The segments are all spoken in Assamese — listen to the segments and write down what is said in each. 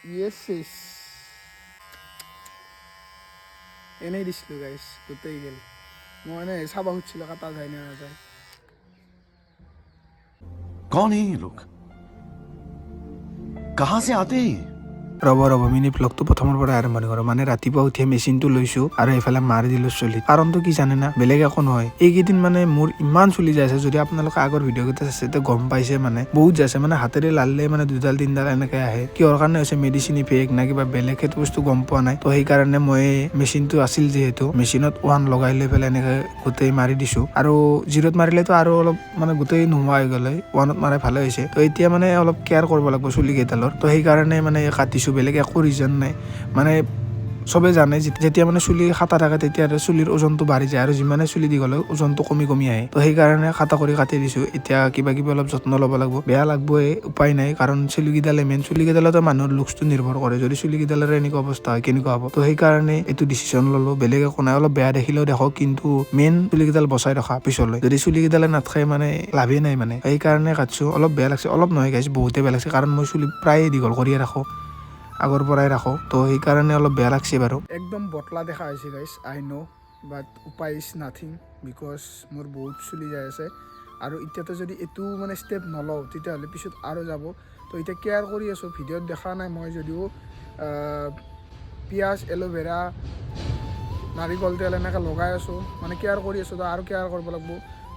ইয়েস ইস এনেই দিছিলোঁ গাইছ গোটেই গেল মই মানে চাব খুজিছিলোঁ কাটা যায় নে নাযায় कौन है ये लोग कहां से आते हैं ৰ'ব মিনি ব্লগটো প্ৰথমৰ পৰা আৰম্ভণি কৰোঁ মানে ৰাতিপুৱা উঠিয়ে মেচিনটো লৈছোঁ আৰু এইফালে মাৰি দিলোঁ চুলিত কাৰণটো কি জানে না বেলেগ একো নহয় এইকেইদিন মানে মোৰ ইমান চুলি যাই আছে যদি আপোনালোকে আগৰ ভিডিঅ' কেইটা চাইছে তেতিয়া গম পাইছে মানে বহুত যাইছে মানে হাতেৰে লাললে মানে 2-3ডাল এনেকৈ আহে কিহৰ কাৰণে হৈছে মেডিচিন ইফেক্ট না কিবা বেলেগ সেইটো বস্তু গম পোৱা নাই তো সেইকাৰণে মই মেচিনটো আছিল যিহেতু মেচিনত ওৱান লগাই লৈ পেলাই এনেকৈ গোটেই মাৰি দিছোঁ আৰু জিৰ'ত মাৰিলেতো আৰু অলপ মানে গোটেই নোহোৱা হৈ গ'লে ওৱানত মাৰাই ভালে হৈছে তো এতিয়া মানে অলপ কেয়াৰ কৰিব লাগিব চুলি কেইডালৰ তো সেইকাৰণে মানে কাটিছোঁ বেলেগ একো ৰিজন নাই মানে চবে জানে যেতিয়া মানে চুলি কাটা থাকে তেতিয়া চুলিৰ ওজনটো বাঢ়ি যায় আৰু যিমানে চুলি দীঘল হয় ওজনটো কমি আহে তো সেইকাৰণে কাটি দিছোঁ এতিয়া কিবা অলপ যত্ন ল'ব লাগিব বেয়া লাগবই উপায় নাই কাৰণ চুলিকেইডালে মেইন চুলিকেইডালতে মানুহৰ লুকছটো নিৰ্ভৰ কৰে যদি চুলিকেইডালৰ এনেকুৱা অৱস্থা হয় কেনেকুৱা হ'ব তো সেইকাৰণে এইটো ডিচিশ্যন ল'লোঁ বেলেগ একো নাই অলপ বেয়া দেখিলেও দেখক কিন্তু মেইন চুলিকেইডাল বচাই ৰখা পিছলৈ যদি চুলিকেইডালে নাথাকে মানে লাভেই নাই মানে সেইকাৰণে কাটছোঁ অলপ বেয়া লাগছে অলপ নহয় গাইছ বহুতে বেয়া লাগছে কাৰণ মই চুলি প্ৰায়ে দীঘল কৰিয়ে ৰাখোঁ আগৰ পৰাই ৰাখোঁ তো সেইকাৰণে অলপ বেয়া লাগছে বাৰু একদম বটলা দেখা হৈছে গাইছ আই ন' বাট উপায় ইজ নাথিং বিকজ মোৰ বহুত চুলি যাই আছে আৰু এতিয়াতো যদি এইটো মানে ষ্টেপ নলওঁ তেতিয়াহ'লে পিছত আৰু যাব তো এতিয়া কেয়াৰ কৰি আছোঁ ভিডিঅ'ত দেখা নাই মই যদিও পিঁয়াজ এল'ভেৰা নাৰিকল তেল এনেকৈ লগাই আছোঁ মানে কেয়াৰ কৰি আছোঁ তো আৰু কেয়াৰ কৰিব লাগিব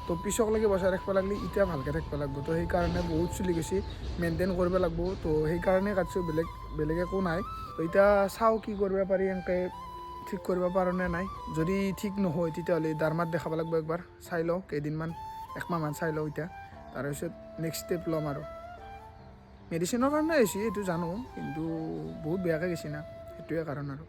তো পিছকলৈকে বচাই ৰাখিব লাগিলে এতিয়া ভালকৈ থাকিব লাগিব তো সেইকাৰণে বহুত চুলি গৈছে মেইনটেইন কৰিব লাগিব তো সেইকাৰণে কাটছোঁ বেলেগ একো নাই তো এতিয়া চাওঁ কি কৰিব পাৰি এনেকৈ ঠিক কৰিব পাৰোঁ নে নাই যদি ঠিক নহয় তেতিয়াহ'লে ডাৰ্মাত দেখাব লাগিব একবাৰ চাই লওঁ কেইদিনমান একমাহমান চাই লওঁ এতিয়া তাৰপিছত নেক্সট ষ্টেপ ল'ম আৰু মেডিচিনৰ কাৰণে হৈছে এইটো জানো কিন্তু বহুত বেয়াকৈ গৈছে না সেইটোৱে কাৰণ আৰু